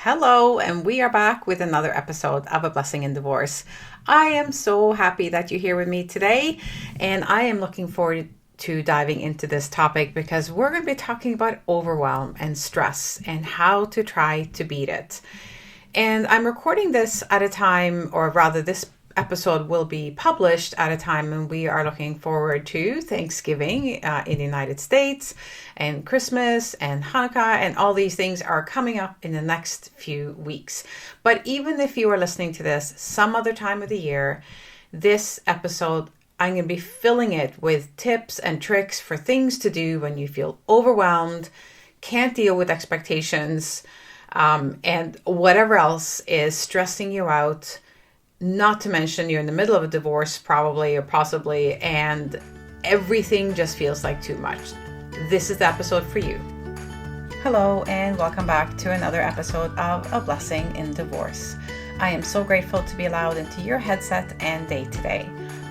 Hello, and we are back with another episode of A Blessing in Divorce. I am so happy that you're here with me today, and I am looking forward to diving into this topic because we're going to be talking about overwhelm and stress and how to try to beat it. And I'm recording this at a time, or rather, this episode will be published at a time when we are looking forward to Thanksgiving in the United States, and Christmas and Hanukkah, and all these things are coming up in the next few weeks. But even if you are listening to this some other time of the year, this episode, I'm going to be filling it with tips and tricks for things to do when you feel overwhelmed, can't deal with expectations, and whatever else is stressing you out. Not to mention you're in the middle of a divorce probably or possibly, and everything just feels like too much. This is the episode for you. Hello, and welcome back to another episode of A Blessing in Divorce. I am so grateful to be allowed into your headset and day today.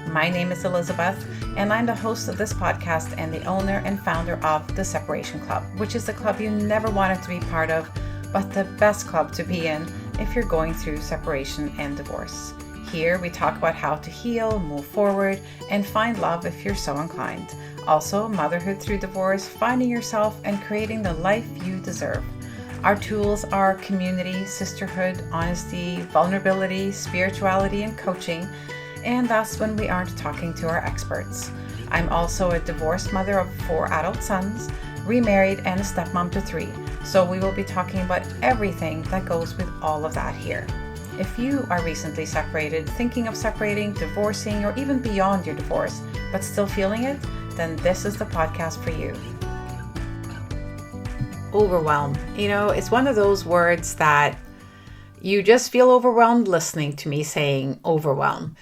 My name is Elizabeth, and I'm the host of this podcast and the owner and founder of The Separation Club, which is the club you never wanted to be part of, but the best club to be in if you're going through separation and divorce. Here we talk about how to heal, move forward, and find love if you're so inclined. Also, motherhood through divorce, finding yourself, and creating the life you deserve. Our tools are community, sisterhood, honesty, vulnerability, spirituality, and coaching. And that's when we aren't talking to our experts. I'm also a divorced mother of 4 adult sons, remarried, and a stepmom to 3. So we will be talking about everything that goes with all of that here. If you are recently separated, thinking of separating, divorcing, or even beyond your divorce, but still feeling it, then this is the podcast for you. Overwhelm. It's one of those words that you just feel overwhelmed listening to me saying overwhelm.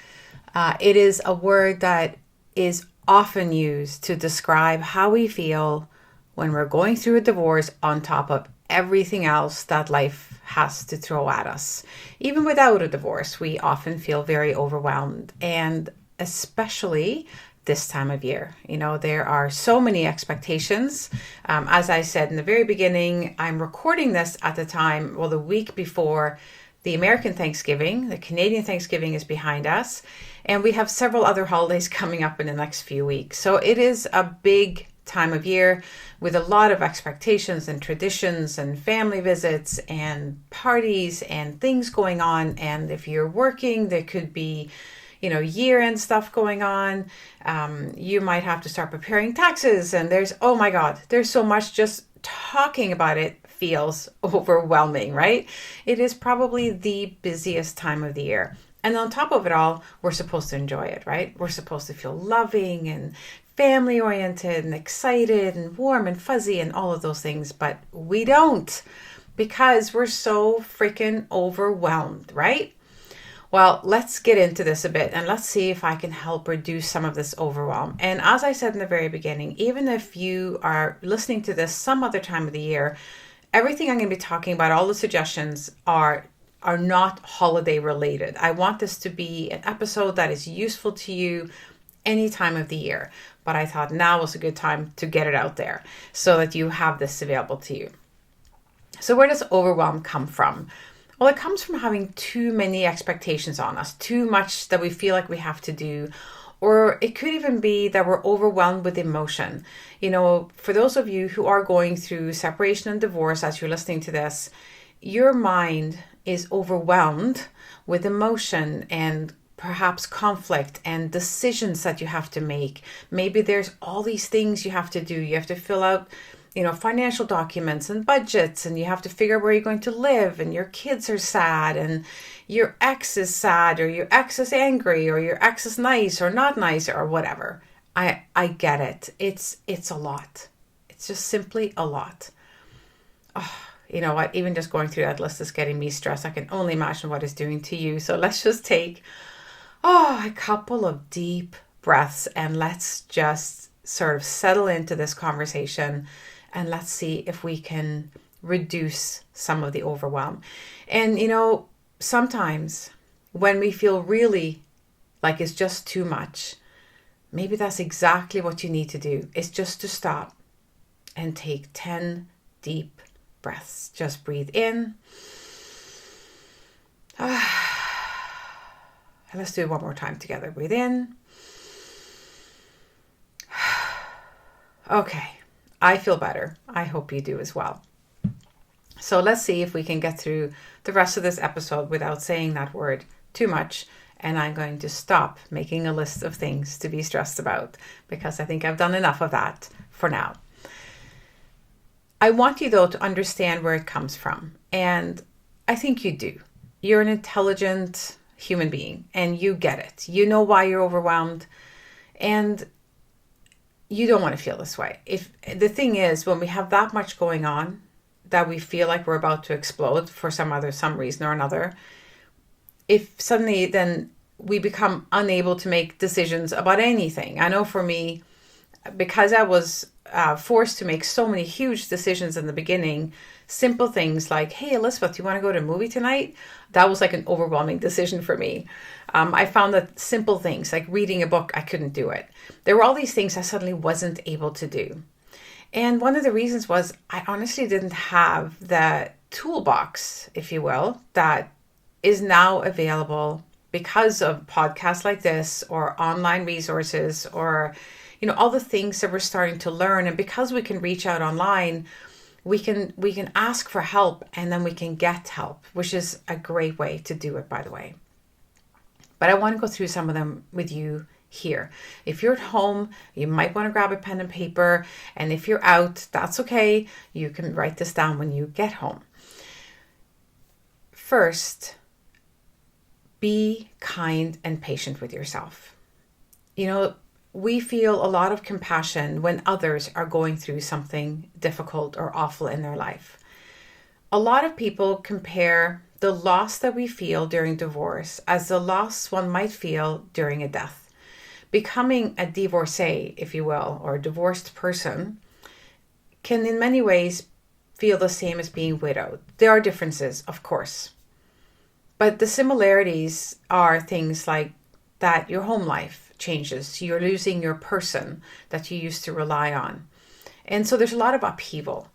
It is a word that is often used to describe how we feel when we're going through a divorce on top of everything else that life has to throw at us. Even without a divorce, we often feel very overwhelmed, and especially this time of year. There are so many expectations. As I said in the very beginning, I'm recording this at the time, the week before the American Thanksgiving. The Canadian Thanksgiving is behind us, and we have several other holidays coming up in the next few weeks. So it is a big time of year with a lot of expectations and traditions and family visits and parties and things going on. And if you're working, there could be, year-end stuff going on. You might have to start preparing taxes, and there's so much. Just talking about it feels overwhelming, right? It is probably the busiest time of the year. And on top of it all, we're supposed to enjoy it, right? We're supposed to feel loving and family oriented and excited and warm and fuzzy and all of those things, but we don't, because we're so freaking overwhelmed, right? Well, let's get into this a bit and let's see if I can help reduce some of this overwhelm. And as I said in the very beginning, even if you are listening to this some other time of the year, everything I'm going to be talking about, all the suggestions are not holiday related. I want this to be an episode that is useful to you any time of the year. But I thought now was a good time to get it out there so that you have this available to you. So where does overwhelm come from? Well, it comes from having too many expectations on us, too much that we feel like we have to do. Or it could even be that we're overwhelmed with emotion. For those of you who are going through separation and divorce as you're listening to this, your mind is overwhelmed with emotion and perhaps conflict and decisions that you have to make. Maybe there's all these things you have to do. You have to fill out, financial documents and budgets, and you have to figure out where you're going to live, and your kids are sad, and your ex is sad, or your ex is angry, or your ex is nice or not nice, or whatever. I get it. It's a lot. It's just simply a lot. Oh, you know what? Even just going through that list is getting me stressed. I can only imagine what it's doing to you. So let's just take a couple of deep breaths and let's just sort of settle into this conversation and let's see if we can reduce some of the overwhelm. And, sometimes when we feel really like it's just too much, maybe that's exactly what you need to do. It's just to stop and take 10 deep breaths. Just breathe in Let's do it one more time together. Breathe in. Okay, I feel better. I hope you do as well. So let's see if we can get through the rest of this episode without saying that word too much. And I'm going to stop making a list of things to be stressed about because I think I've done enough of that for now. I want you, though, to understand where it comes from. And I think you do. You're an intelligent human being and you get it. You know why you're overwhelmed and you don't want to feel this way. If the thing is, when we have that much going on that we feel like we're about to explode for some reason or another, if suddenly then we become unable to make decisions about anything. I know for me, because I was forced to make so many huge decisions in the beginning, simple things like, hey, Elizabeth, do you want to go to a movie tonight? That was like an overwhelming decision for me. I found that simple things like reading a book, I couldn't do it. There were all these things I suddenly wasn't able to do. And one of the reasons was I honestly didn't have the toolbox, if you will, that is now available because of podcasts like this or online resources or, all the things that we're starting to learn. And because we can reach out online, we can ask for help and then we can get help, which is a great way to do it, by the way. But I want to go through some of them with you here. If you're at home, you might want to grab a pen and paper. And if you're out, that's okay. You can write this down when you get home. First, be kind and patient with yourself. We feel a lot of compassion when others are going through something difficult or awful in their life. A lot of people compare the loss that we feel during divorce as the loss one might feel during a death. Becoming a divorcee, if you will, or a divorced person can in many ways feel the same as being widowed. There are differences, of course. But the similarities are things like that your home life changes. You're losing your person that you used to rely on. And so there's a lot of upheaval.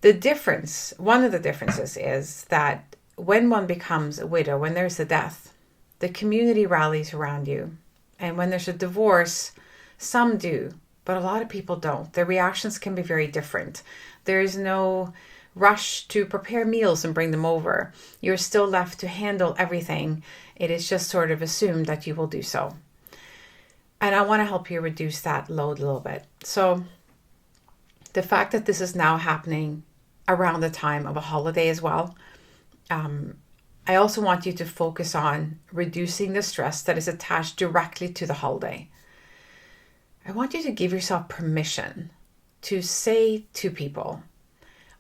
One of the differences is that when one becomes a widow, when there's a death, the community rallies around you. And when there's a divorce, some do, but a lot of people don't. Their reactions can be very different. There is no rush to prepare meals and bring them over. You're still left to handle everything. It is just sort of assumed that you will do so. And I want to help you reduce that load a little bit. So the fact that this is now happening around the time of a holiday as well, I also want you to focus on reducing the stress that is attached directly to the holiday. I want you to give yourself permission to say to people,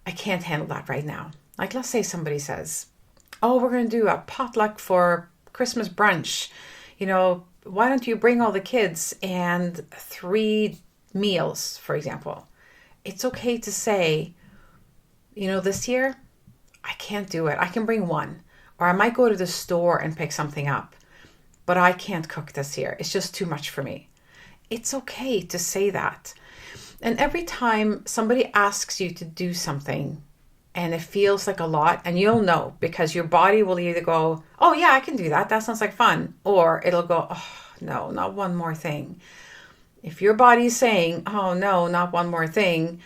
I can't handle that right now. Like, let's say somebody says, oh, we're going to do a potluck for Christmas brunch. Why don't you bring all the kids and 3 meals, for example? It's okay to say, this year, I can't do it. I can bring 1. Or I might go to the store and pick something up. But I can't cook this year. It's just too much for me. It's okay to say that. And every time somebody asks you to do something and it feels like a lot, and you'll know because your body will either go, oh yeah, I can do that. That sounds like fun. Or it'll go, oh no, not one more thing. If your body is saying, oh no, not one more thing,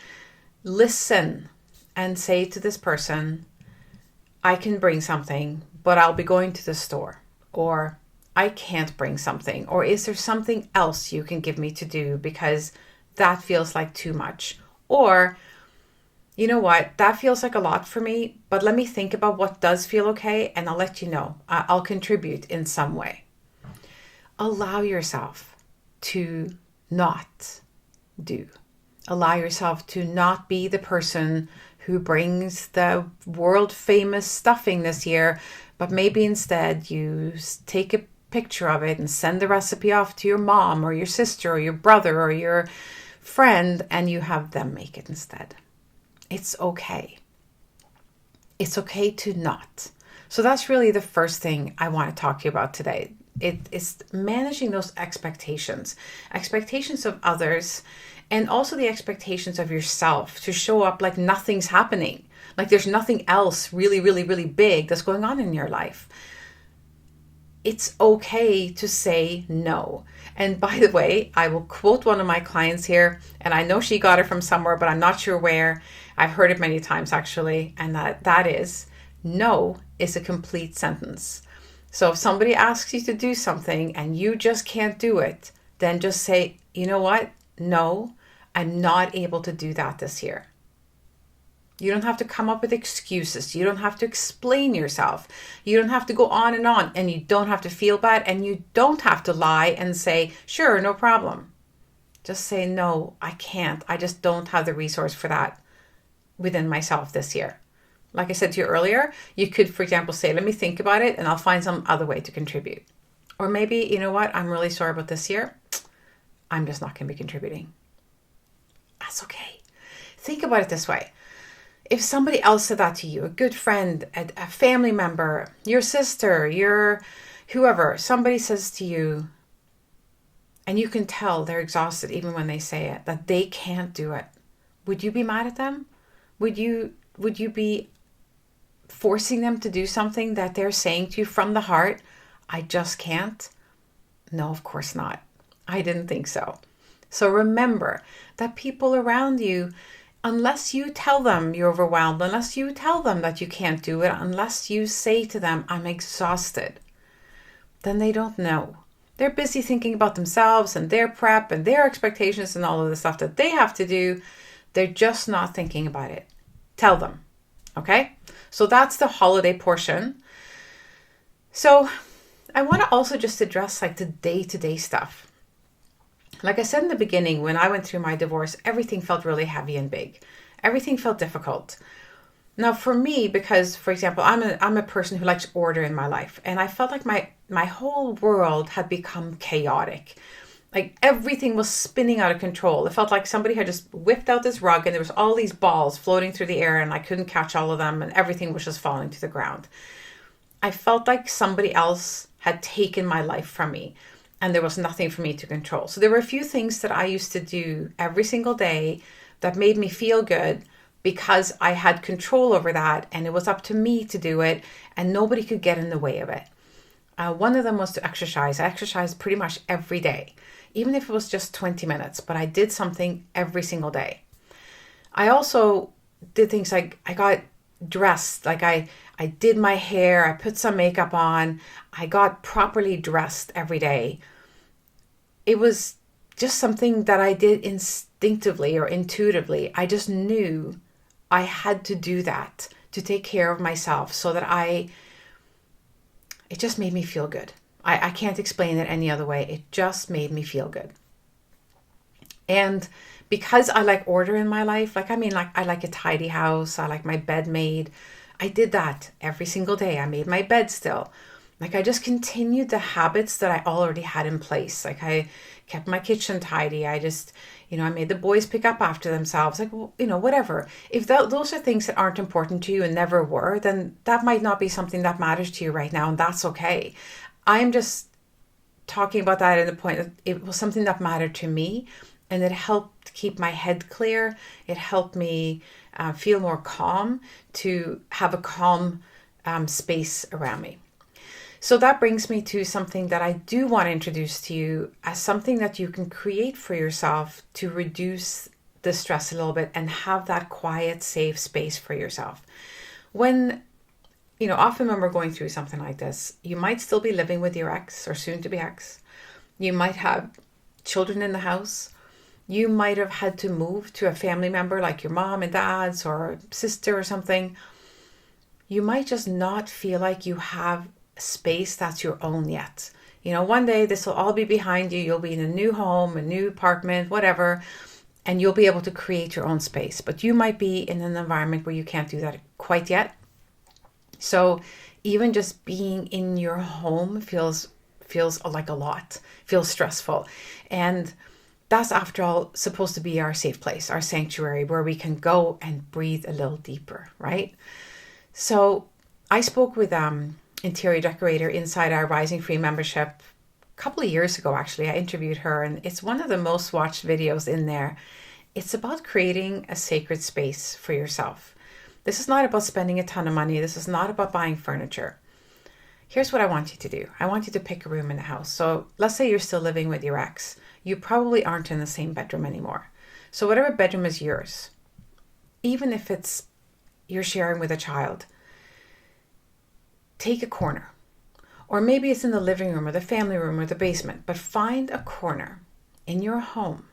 listen and say to this person, I can bring something, but I'll be going to the store. Or I can't bring something. Or is there something else you can give me to do because that feels like too much? Or, you know what, that feels like a lot for me, but let me think about what does feel okay and I'll let you know. I'll contribute in some way. Allow yourself to not do. Allow yourself to not be the person who brings the world famous stuffing this year, but maybe instead you take a picture of it and send the recipe off to your mom or your sister or your brother or your friend and you have them make it instead. It's okay. It's okay to not. So that's really the first thing I want to talk to you about today. It is managing those expectations of others, and also the expectations of yourself to show up like nothing's happening. Like there's nothing else really, really, really big that's going on in your life. it's okay to say no. And by the way, I will quote one of my clients here, and I know she got it from somewhere, but I'm not sure where. I've heard it many times actually, and that is, no is a complete sentence. So if somebody asks you to do something and you just can't do it, then just say, you know what? No, I'm not able to do that this year. You don't have to come up with excuses. You don't have to explain yourself. You don't have to go on, and you don't have to feel bad, and you don't have to lie and say, sure, no problem. Just say, no, I can't. I just don't have the resource for that within myself this year. Like I said to you earlier, you could, for example, say, let me think about it and I'll find some other way to contribute. Or maybe, you know what, I'm really sorry about this year. I'm just not going to be contributing. That's okay. Think about it this way. If somebody else said that to you, a good friend, a family member, your sister, your whoever, somebody says to you, and you can tell they're exhausted even when they say it, that they can't do it. Would you be mad at them? Would you be forcing them to do something that they're saying to you from the heart, I just can't? No, of course not. I didn't think so. So remember that people around you, unless you tell them you're overwhelmed, unless you tell them that you can't do it, unless you say to them, I'm exhausted, then they don't know. They're busy thinking about themselves and their prep and their expectations and all of the stuff that they have to do. They're just not thinking about it. Tell them. Okay? So that's the holiday portion. So I want to also just address like the day-to-day stuff. Like I said in the beginning, when I went through my divorce, everything felt really heavy and big. Everything felt difficult. Now for me, because for example, I'm a person who likes order in my life, and I felt like my whole world had become chaotic. Like everything was spinning out of control. It felt like somebody had just whipped out this rug and there was all these balls floating through the air and I couldn't catch all of them and everything was just falling to the ground. I felt like somebody else had taken my life from me and there was nothing for me to control. So there were a few things that I used to do every single day that made me feel good because I had control over that and it was up to me to do it and nobody could get in the way of it. One of them was to exercise. I exercised pretty much every day, even if it was just 20 minutes, but I did something every single day. I also did things like I got dressed, like I did my hair, I put some makeup on, I got properly dressed every day. It was just something that I did instinctively or intuitively. I just knew I had to do that to take care of myself so that it just made me feel good. I can't explain it any other way. It just made me feel good. And because I like order in my life, I like a tidy house. I like my bed made. I did that every single day. I made my bed still. Like I just continued the habits that I already had in place. Like I kept my kitchen tidy. I just, I made the boys pick up after themselves. Like, whatever. If those are things that aren't important to you and never were, then that might not be something that matters to you right now. And that's okay. I'm just talking about that in the point that it was something that mattered to me and it helped keep my head clear. It helped me feel more calm, to have a calm space around me. So that brings me to something that I do want to introduce to you as something that you can create for yourself to reduce the stress a little bit and have that quiet, safe space for yourself. Often when we're going through something like this, you might still be living with your ex or soon to be ex. You might have children in the house. You might have had to move to a family member like your mom and dad's or sister or something. You might just not feel like you have space that's your own yet. One day this will all be behind you. You'll be in a new home, a new apartment, whatever, and you'll be able to create your own space. But you might be in an environment where you can't do that quite yet. So even just being in your home feels like a lot, feels stressful. And that's, after all, supposed to be our safe place, our sanctuary, where we can go and breathe a little deeper, right? So I spoke with interior decorator inside our Rising Free membership a couple of years ago, actually. I interviewed her, and it's one of the most watched videos in there. It's about creating a sacred space for yourself. This is not about spending a ton of money. This is not about buying furniture. Here's what I want you to do. I want you to pick a room in the house. So let's say you're still living with your ex. You probably aren't in the same bedroom anymore. So whatever bedroom is yours, even if it's you're sharing with a child, take a corner. Or maybe it's in the living room or the family room or the basement, but find a corner in your home,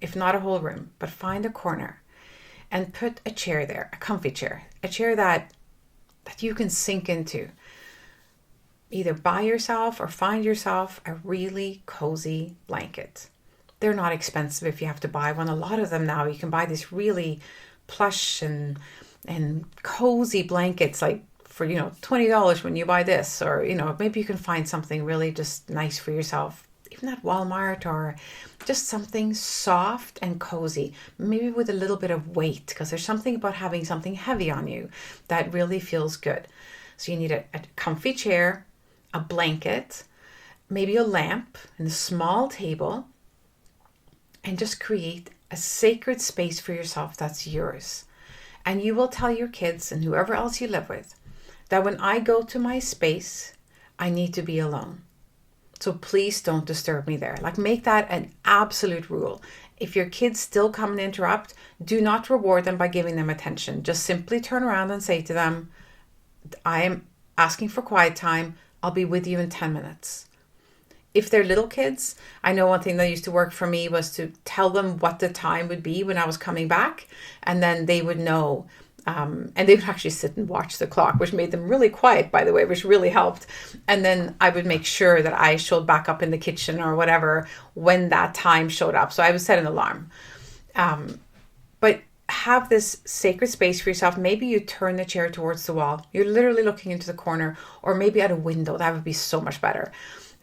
if not a whole room, but find a corner and put a chair there, a comfy chair, a chair that you can sink into. Either buy yourself or find yourself a really cozy blanket. They're not expensive if you have to buy one. A lot of them now, you can buy these really plush and cozy blankets, like for, $20 when you buy this, or, maybe you can find something really just nice for yourself, even at Walmart, or just something soft and cozy, maybe with a little bit of weight, because there's something about having something heavy on you that really feels good. So you need a comfy chair, a blanket, maybe a lamp and a small table, and just create a sacred space for yourself that's yours. And you will tell your kids and whoever else you live with that when I go to my space, I need to be alone. So please don't disturb me there. Like, make that an absolute rule. If your kids still come and interrupt, do not reward them by giving them attention. Just simply turn around and say to them, I am asking for quiet time. I'll be with you in 10 minutes. If they're little kids, I know one thing that used to work for me was to tell them what the time would be when I was coming back, and then they would know. And they would actually sit and watch the clock, which made them really quiet, by the way, which really helped. And then I would make sure that I showed back up in the kitchen or whatever when that time showed up. So I would set an alarm. But have this sacred space for yourself. Maybe you turn the chair towards the wall. You're literally looking into the corner, or maybe at a window. That would be so much better.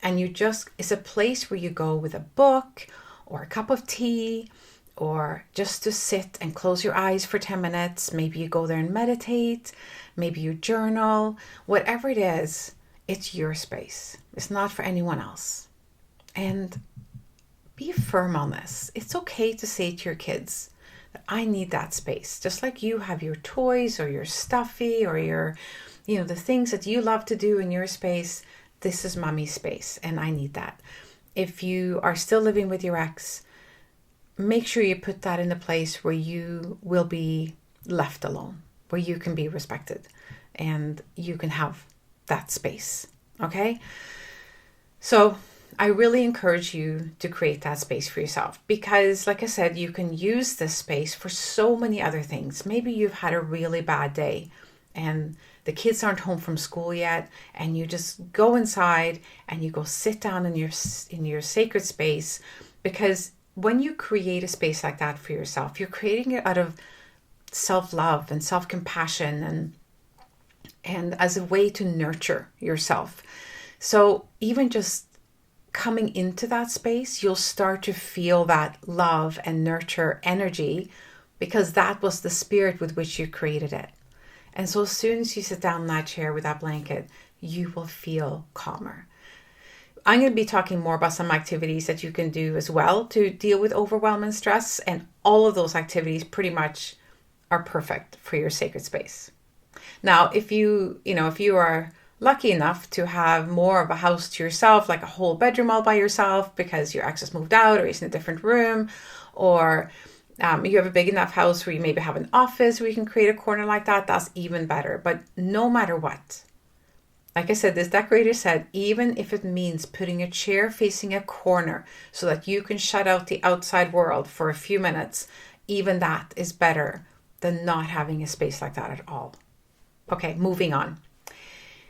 And it's a place where you go with a book or a cup of tea, or just to sit and close your eyes for 10 minutes. Maybe you go there and meditate. Maybe you journal. Whatever it is, it's your space. It's not for anyone else. And be firm on this. It's okay to say to your kids that I need that space. Just like you have your toys or your stuffy or your, the things that you love to do in your space. This is mommy's space and I need that. If you are still living with your ex, make sure you put that in a place where you will be left alone, where you can be respected and you can have that space. Okay? So I really encourage you to create that space for yourself, because like I said, you can use this space for so many other things. Maybe you've had a really bad day and the kids aren't home from school yet, and you just go inside and you go sit down in your sacred space, because when you create a space like that for yourself, you're creating it out of self-love and self-compassion and as a way to nurture yourself. So even just coming into that space, you'll start to feel that love and nurture energy, because that was the spirit with which you created it. And so as soon as you sit down in that chair with that blanket, you will feel calmer. I'm going to be talking more about some activities that you can do as well to deal with overwhelm and stress. And all of those activities pretty much are perfect for your sacred space. Now, if you are lucky enough to have more of a house to yourself, like a whole bedroom all by yourself because your ex has moved out or he's in a different room, or you have a big enough house where you maybe have an office where you can create a corner like that, that's even better. But no matter what, like I said, this decorator said, even if it means putting a chair facing a corner so that you can shut out the outside world for a few minutes, even that is better than not having a space like that at all. Okay, moving on.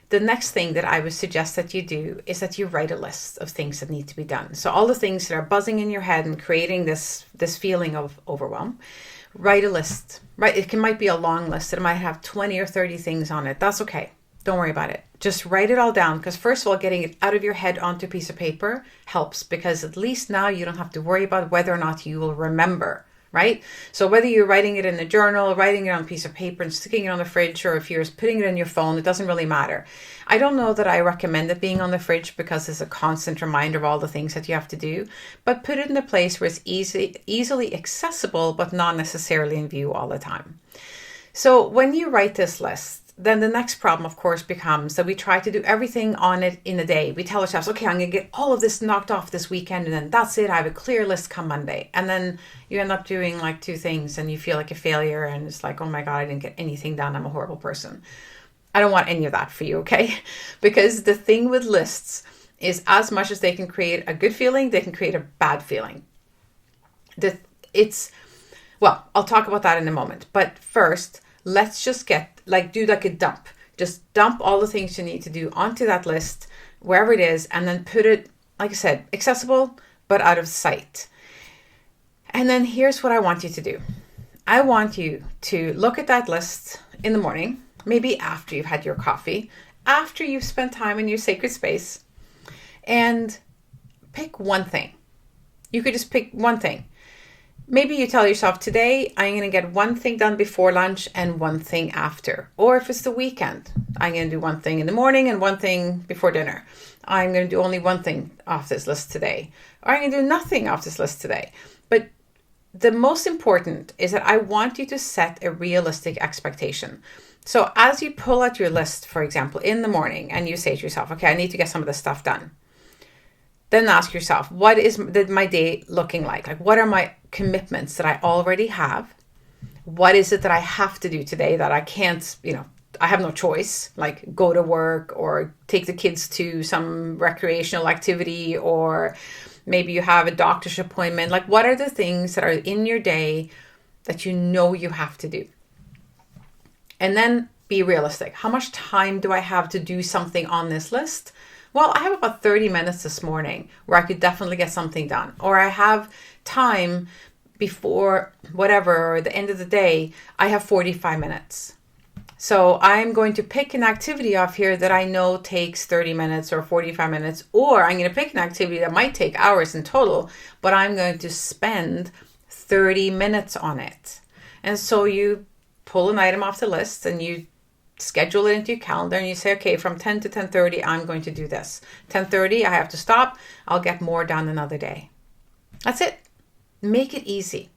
The next thing that I would suggest that you do is that you write a list of things that need to be done. So all the things that are buzzing in your head and creating this feeling of overwhelm, write a list. Right? It might be a long list. It might have 20 or 30 things on it. That's okay. Don't worry about it. Just write it all down, because first of all, getting it out of your head onto a piece of paper helps, because at least now you don't have to worry about whether or not you will remember. Right? So whether you're writing it in a journal, writing it on a piece of paper and sticking it on the fridge, or if you're putting it in your phone, it doesn't really matter. I don't know that I recommend it being on the fridge, because it's a constant reminder of all the things that you have to do, but put it in a place where it's easily accessible, but not necessarily in view all the time. So when you write this list, then the next problem, of course, becomes that we try to do everything on it in a day. We tell ourselves, okay, I'm going to get all of this knocked off this weekend, and then that's it. I have a clear list come Monday. And then you end up doing like two things and you feel like a failure, and it's like, oh my God, I didn't get anything done. I'm a horrible person. I don't want any of that for you, okay? Because the thing with lists is, as much as they can create a good feeling, they can create a bad feeling. Well, I'll talk about that in a moment. But first, let's just do like a dump. Just dump all the things you need to do onto that list, wherever it is, and then put it, like I said, accessible, but out of sight. And then here's what I want you to do. I want you to look at that list in the morning, maybe after you've had your coffee, after you've spent time in your sacred space, and pick one thing. You could just pick one thing. Maybe you tell yourself, today I'm going to get one thing done before lunch and one thing after. Or if it's the weekend, I'm going to do one thing in the morning and one thing before dinner. I'm going to do only one thing off this list today. Or I'm going to do nothing off this list today. But the most important is that I want you to set a realistic expectation. So as you pull out your list, for example, in the morning, and you say to yourself, okay, I need to get some of this stuff done. Then ask yourself, what is my day looking like? Like, what are my commitments that I already have? What is it that I have to do today that I can't, I have no choice, like go to work or take the kids to some recreational activity, or maybe you have a doctor's appointment. Like, what are the things that are in your day that you know you have to do? And then be realistic. How much time do I have to do something on this list? Well, I have about 30 minutes this morning where I could definitely get something done. Or I have time before whatever, or the end of the day, I have 45 minutes. So I'm going to pick an activity off here that I know takes 30 minutes or 45 minutes, or I'm going to pick an activity that might take hours in total, but I'm going to spend 30 minutes on it. And so you pull an item off the list and you schedule it into your calendar, and you say, okay, from 10 to 10:30, I'm going to do this. 10:30, I have to stop. I'll get more done another day. That's it. Make it easy.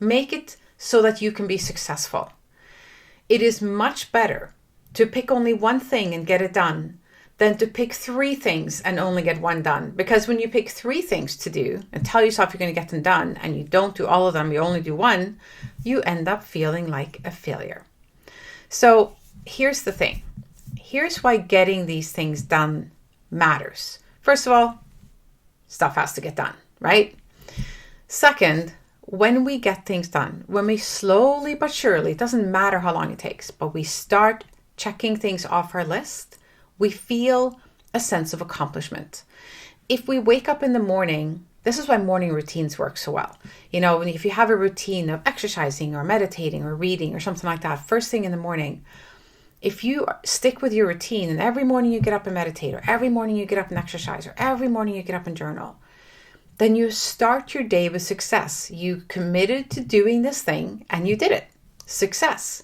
Make it so that you can be successful. It is much better to pick only one thing and get it done than to pick three things and only get one done. Because when you pick three things to do and tell yourself you're going to get them done, and you don't do all of them, you only do one, you end up feeling like a failure. So here's the thing. Here's why getting these things done matters. First of all, stuff has to get done, right? Second, when we get things done, when we slowly but surely, it doesn't matter how long it takes, but we start checking things off our list, we feel a sense of accomplishment. If we wake up in the morning, this is why morning routines work so well. If you have a routine of exercising or meditating or reading or something like that, first thing in the morning, if you stick with your routine and every morning you get up and meditate, or every morning you get up and exercise, or every morning you get up and journal, then you start your day with success. You committed to doing this thing and you did it. Success.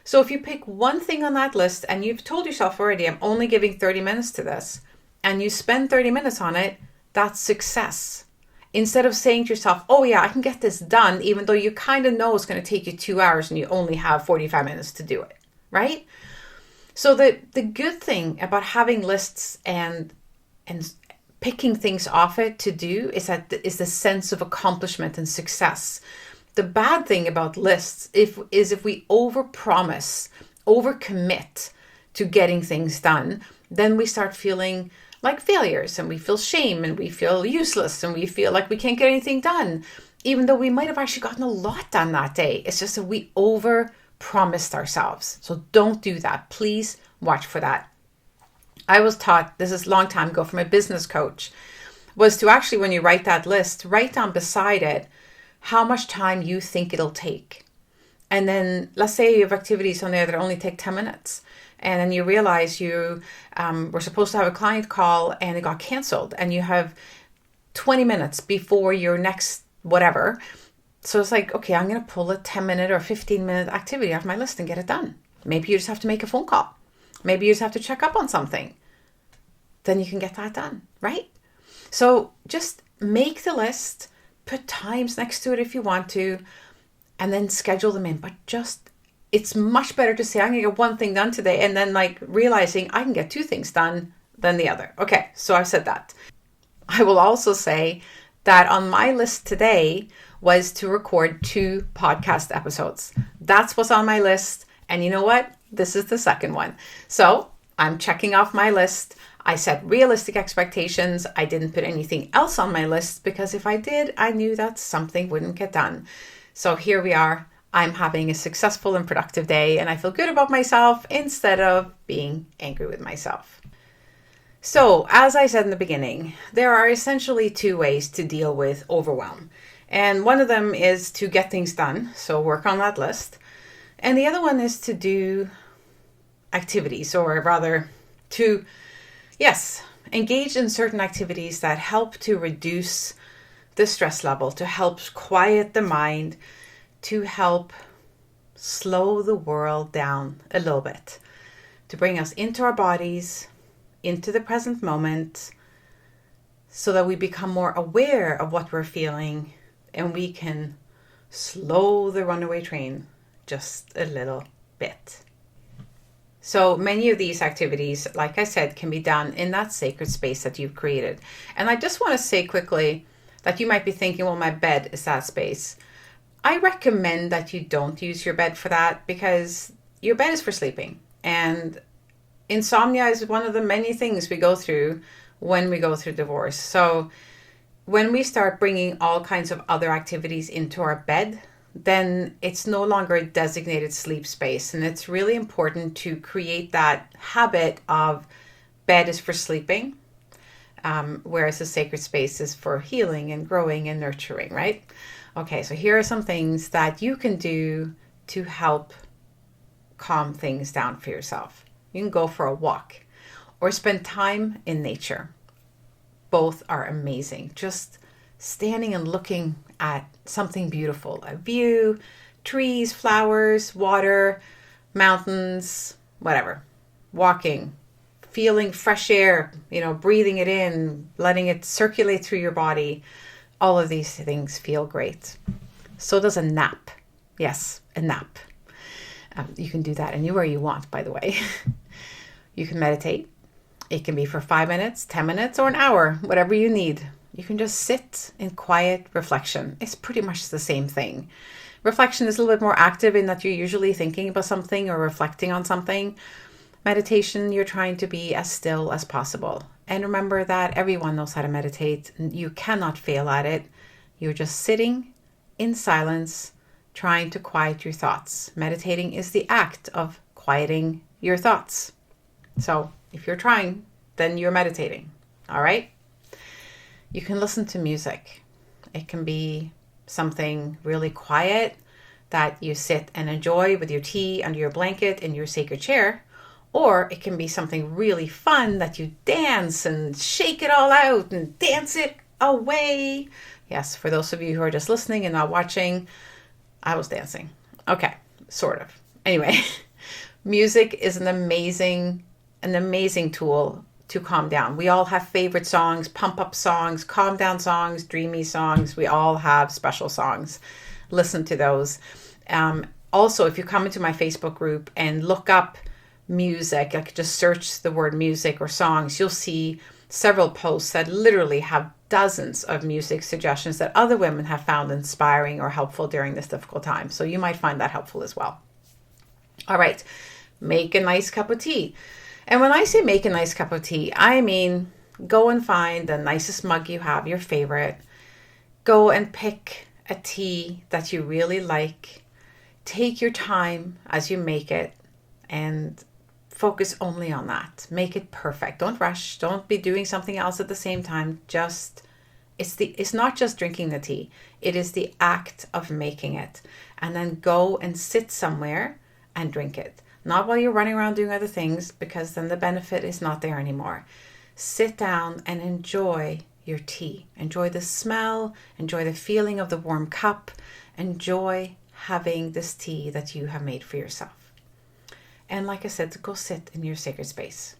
So if you pick one thing on that list and you've told yourself already, I'm only giving 30 minutes to this, and you spend 30 minutes on it, that's success. Instead of saying to yourself, oh yeah, I can get this done, even though you kind of know it's going to take you 2 hours and you only have 45 minutes to do it, right? So the good thing about having lists and picking things off it to do is the sense of accomplishment and success. The bad thing about lists is if we overpromise, overcommit to getting things done, then we start feeling like failures, and we feel shame, and we feel useless, and we feel like we can't get anything done, even though we might have actually gotten a lot done that day. It's just that we overpromised ourselves. So don't do that. Please watch for that. I was taught, this is a long time ago, from a business coach, was to actually, when you write that list, write down beside it how much time you think it'll take. And then let's say you have activities on there that only take 10 minutes. And then you realize you were supposed to have a client call and it got canceled, and you have 20 minutes before your next whatever. So it's like, okay, I'm going to pull a 10-minute or 15-minute activity off my list and get it done. Maybe you just have to make a phone call. Maybe you just have to check up on something. Then you can get that done, right? So just make the list, put times next to it if you want to, and then schedule them in. But just it's much better to say, I'm going to get one thing done today, and then like realizing I can get two things done than the other. Okay, so I've said that. I will also say that on my list today was to record 2 podcast episodes. That's what's on my list. And you know what? This is the second one. So I'm checking off my list. I set realistic expectations. I didn't put anything else on my list because if I did, I knew that something wouldn't get done. So here we are. I'm having a successful and productive day, and I feel good about myself instead of being angry with myself. So, as I said in the beginning, there are essentially 2 ways to deal with overwhelm. And one of them is to get things done, so work on that list. And the other one is to do activities, or rather to, engage in certain activities that help to reduce the stress level, to help quiet the mind, to help slow the world down a little bit, to bring us into our bodies, into the present moment, so that we become more aware of what we're feeling and we can slow the runaway train just a little bit. So many of these activities, like I said, can be done in that sacred space that you've created. And I just want to say quickly that you might be thinking, well, my bed is that space. I recommend that you don't use your bed for that because your bed is for sleeping. And insomnia is one of the many things we go through when we go through divorce. So when we start bringing all kinds of other activities into our bed, then it's no longer a designated sleep space. And it's really important to create that habit of bed is for sleeping, whereas the sacred space is for healing and growing and nurturing, right? Okay, so here are some things that you can do to help calm things down for yourself. You can go for a walk or spend time in nature. Both are amazing. Just standing and looking at something beautiful, a view, trees, flowers, water, mountains, whatever. Walking, feeling fresh air, breathing it in, letting it circulate through your body. All of these things feel great. So does a nap. Yes, a nap. You can do that anywhere you want, by the way. You can meditate. It can be for 5 minutes, 10 minutes, or an hour, whatever you need. You can just sit in quiet reflection. It's pretty much the same thing. Reflection is a little bit more active in that you're usually thinking about something or reflecting on something. Meditation, you're trying to be as still as possible. And remember that everyone knows how to meditate. You cannot fail at it. You're just sitting in silence, trying to quiet your thoughts. Meditating is the act of quieting your thoughts. So if you're trying, then you're meditating. All right? You can listen to music. It can be something really quiet that you sit and enjoy with your tea under your blanket in your sacred chair. Or it can be something really fun that you dance and shake it all out and dance it away. Yes, for those of you who are just listening and not watching, I was dancing. Okay, sort of. Anyway, music is an amazing tool to calm down. We all have favorite songs, pump up songs, calm down songs, dreamy songs. We all have special songs. Listen to those. Also, if you come into my Facebook group and look up music, like just search the word music or songs, you'll see several posts that literally have dozens of music suggestions that other women have found inspiring or helpful during this difficult time. So you might find that helpful as well. All right, make a nice cup of tea. And when I say make a nice cup of tea, I mean go and find the nicest mug you have, your favorite. Go and pick a tea that you really like. Take your time as you make it and focus only on that. Make it perfect. Don't rush. Don't be doing something else at the same time. It's not just drinking the tea. It is the act of making it. And then go and sit somewhere and drink it. Not while you're running around doing other things, because then the benefit is not there anymore. Sit down and enjoy your tea. Enjoy the smell. Enjoy the feeling of the warm cup. Enjoy having this tea that you have made for yourself. And like I said, go sit in your sacred space.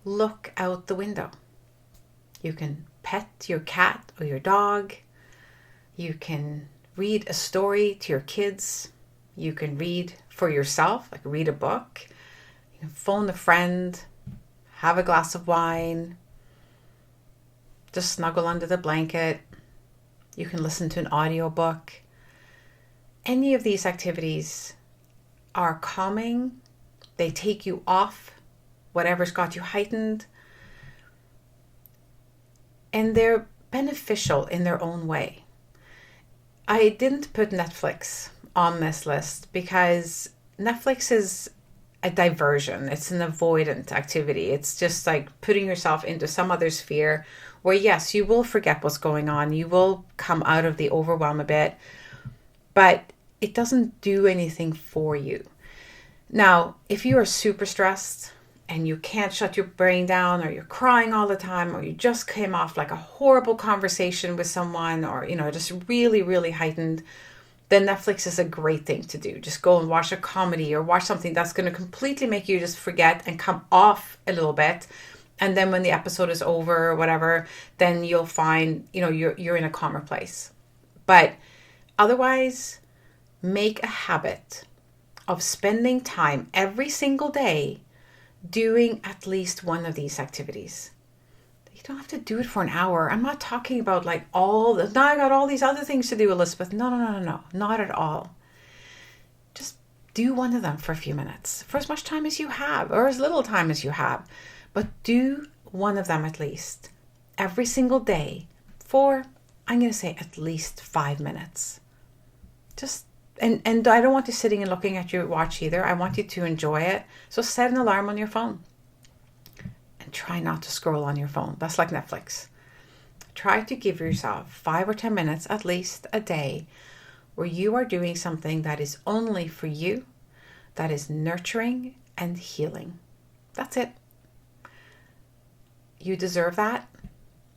Look out the window. You can pet your cat or your dog. You can read a story to your kids. You can read for yourself, like read a book. You can phone a friend, have a glass of wine, just snuggle under the blanket. You can listen to an audiobook. Any of these activities are calming. They take you off whatever's got you heightened. And they're beneficial in their own way. I didn't put Netflix on this list because Netflix is a diversion. It's an avoidant activity. It's just like putting yourself into some other sphere where, yes, you will forget what's going on. You will come out of the overwhelm a bit, but it doesn't do anything for you. Now, if you are super stressed and you can't shut your brain down, or you're crying all the time, or you just came off like a horrible conversation with someone, or, just really, really heightened, then Netflix is a great thing to do. Just go and watch a comedy or watch something that's going to completely make you just forget and come off a little bit. And then when the episode is over or whatever, then you'll find, you're in a calmer place. But otherwise, make a habit of spending time every single day doing at least one of these activities. You don't have to do it for an hour. I'm not talking about now I got all these other things to do, Elizabeth. No, not at all. Just do one of them for a few minutes, for as much time as you have, or as little time as you have. But do one of them at least every single day for, I'm going to say, at least 5 minutes. And I don't want you sitting and looking at your watch either. I want you to enjoy it. So set an alarm on your phone. And try not to scroll on your phone. That's like Netflix. Try to give yourself 5 or 10 minutes at least a day where you are doing something that is only for you, that is nurturing and healing. That's it. You deserve that.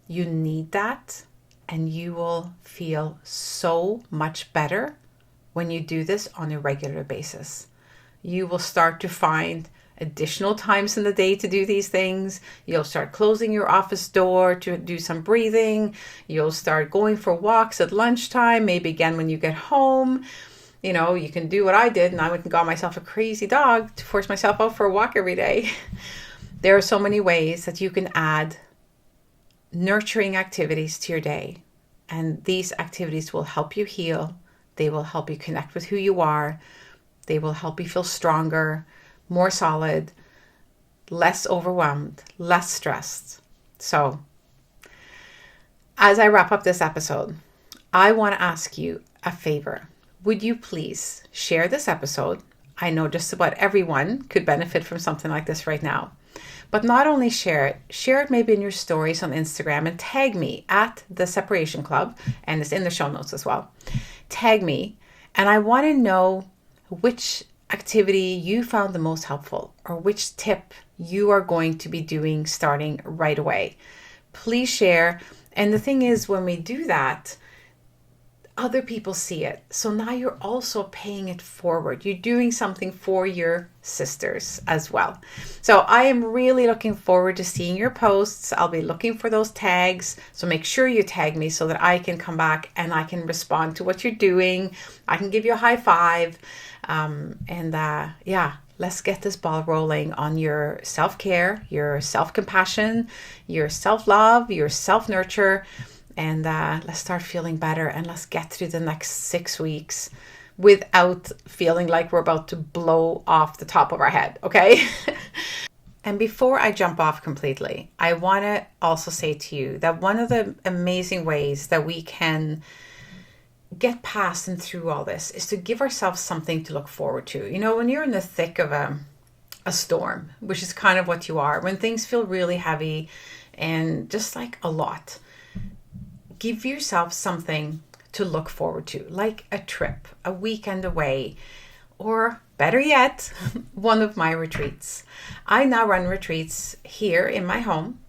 You need that. And you will feel so much better when you do this on a regular basis. You will start to find additional times in the day to do these things. You'll start closing your office door to do some breathing. You'll start going for walks at lunchtime, maybe again when you get home. You can do what I did, and I went and got myself a crazy dog to force myself out for a walk every day. There are so many ways that you can add nurturing activities to your day. And these activities will help you heal. They will help you connect with who you are. They will help you feel stronger, more solid, less overwhelmed, less stressed. So, as I wrap up this episode, I want to ask you a favor. Would you please share this episode? I know just about everyone could benefit from something like this right now. But not only share it maybe in your stories on Instagram and tag me at The Separation Club, and it's in the show notes as well. Tag me, and I want to know which activity you found the most helpful, or which tip you are going to be doing starting right away. Please share. And the thing is, when we do that, other people see it. So now you're also paying it forward. You're doing something for your sisters as well. So I am really looking forward to seeing your posts. I'll be looking for those tags. So make sure you tag me so that I can come back and I can respond to what you're doing. I can give you a high five. Let's get this ball rolling on your self-care, your self-compassion, your self-love, your self-nurture. And let's start feeling better, and let's get through the next 6 weeks without feeling like we're about to blow off the top of our head, okay? And before I jump off completely, I want to also say to you that one of the amazing ways that we can get past and through all this is to give ourselves something to look forward to. When you're in the thick of a storm, which is kind of what you are, when things feel really heavy and just like a lot, give yourself something to look forward to, like a trip, a weekend away, or better yet, one of my retreats. I now run retreats here in my home.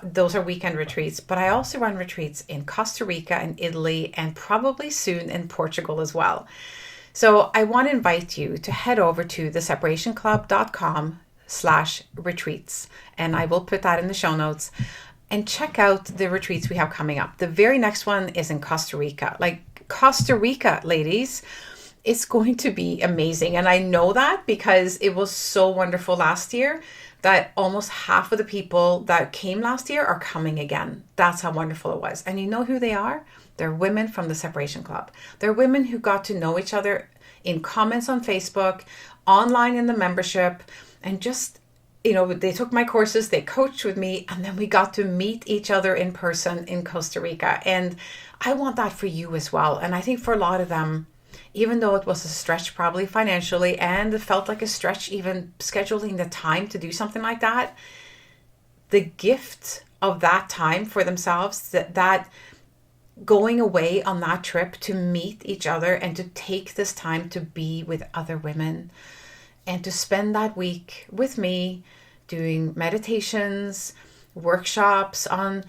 Those are weekend retreats, but I also run retreats in Costa Rica and Italy, and probably soon in Portugal as well. So I want to invite you to head over to theseparationclub.com/retreats, and I will put that in the show notes. And check out the retreats we have coming up. The very next one is in Costa Rica. Like Costa Rica, ladies, it's going to be amazing. And I know that because it was so wonderful last year that almost half of the people that came last year are coming again. That's how wonderful it was. And you know who they are? They're women from the Separation Club. They're women who got to know each other in comments on Facebook, online in the membership, and just, they took my courses, they coached with me, and then we got to meet each other in person in Costa Rica. And I want that for you as well. And I think for a lot of them, even though it was a stretch probably financially, and it felt like a stretch even scheduling the time to do something like that, the gift of that time for themselves, that going away on that trip to meet each other and to take this time to be with other women and to spend that week with me doing meditations, workshops on,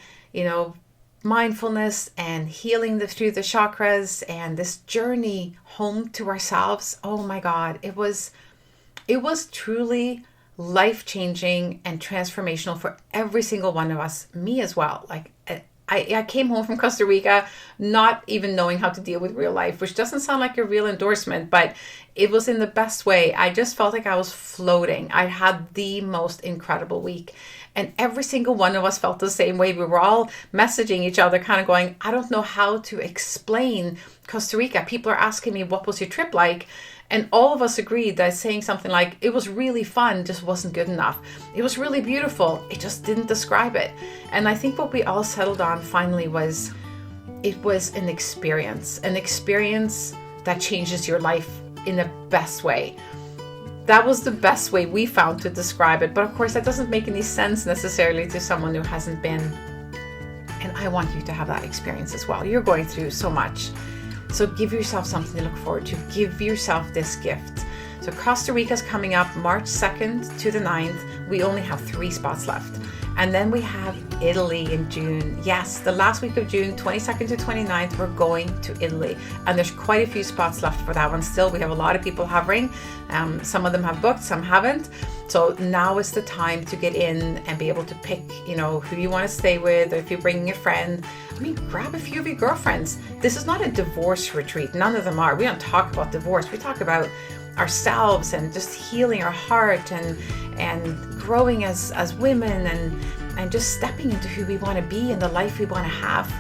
mindfulness and healing through the chakras and this journey home to ourselves. Oh my God, it was truly life-changing and transformational for every single one of us, me as well. Like I came home from Costa Rica not even knowing how to deal with real life, which doesn't sound like a real endorsement, but it was in the best way. I just felt like I was floating. I had the most incredible week. And every single one of us felt the same way. We were all messaging each other, kind of going, I don't know how to explain Costa Rica. People are asking me, what was your trip like? And all of us agreed that saying something like, it was really fun, just wasn't good enough. It was really beautiful, it just didn't describe it. And I think what we all settled on finally was, it was an experience that changes your life in the best way. That was the best way we found to describe it. But of course, that doesn't make any sense necessarily to someone who hasn't been. And I want you to have that experience as well. You're going through so much. So give yourself something to look forward to. Give yourself this gift. So Costa Rica is coming up March 2nd to the 9th. We only have 3 spots left. And then we have Italy in June. Yes, the last week of June, 22nd to 29th, we're going to Italy. And there's quite a few spots left for that one still. We have a lot of people hovering. Some of them have booked, some haven't. So now is the time to get in and be able to pick, who you want to stay with, or if you're bringing a friend. Grab a few of your girlfriends. This is not a divorce retreat. None of them are. We don't talk about divorce. We talk about ourselves and just healing our heart and growing as women and just stepping into who we want to be and the life we want to have,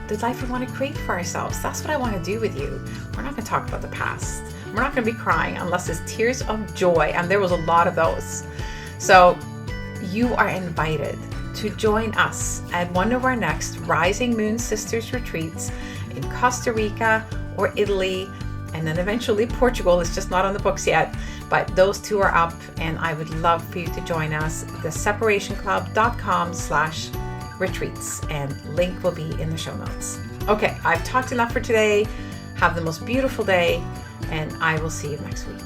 the life we want to create for ourselves. That's what I want to do with you. We're not going to talk about the past. We're not going to be crying unless it's tears of joy, and there was a lot of those. So you are invited to join us at one of our next Rising Moon Sisters retreats in Costa Rica or Italy, and then eventually Portugal. It's just not on the books yet, but those 2 are up, and I would love for you to join us. theseparationclub.com/retreats, and link will be in the show notes. Okay, I've talked enough for today. Have the most beautiful day, and I will see you next week.